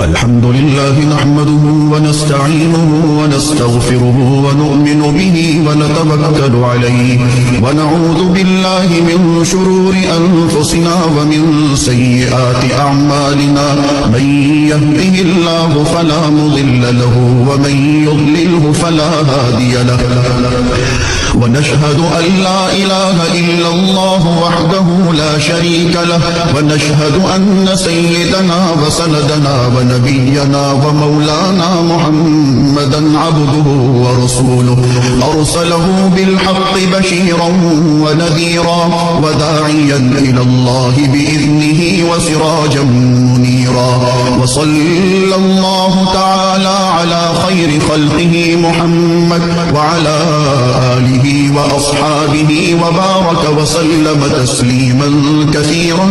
الحمد لله نحمده ونستعينه ونستغفره ونؤمن به ونتوكل عليه ونعوذ بالله من شرور أنفسنا ومن سيئات أعمالنا من يهده الله فلا مضل له ومن يضلله فلا هادي له ونشهد أن لا إله إلا الله وحده لا شريك له ونشهد أن سيدنا وسندنا ونبينا ومولانا محمدا عبده ورسوله أرسله بالحق بشيرا ونذيرا وداعيا إلى الله بإذنه وسراجا منيرا وصلى الله تعالى على خير خلقه محمد وعلى آله وأصحابه وبارك وسلم تسليما كثيرا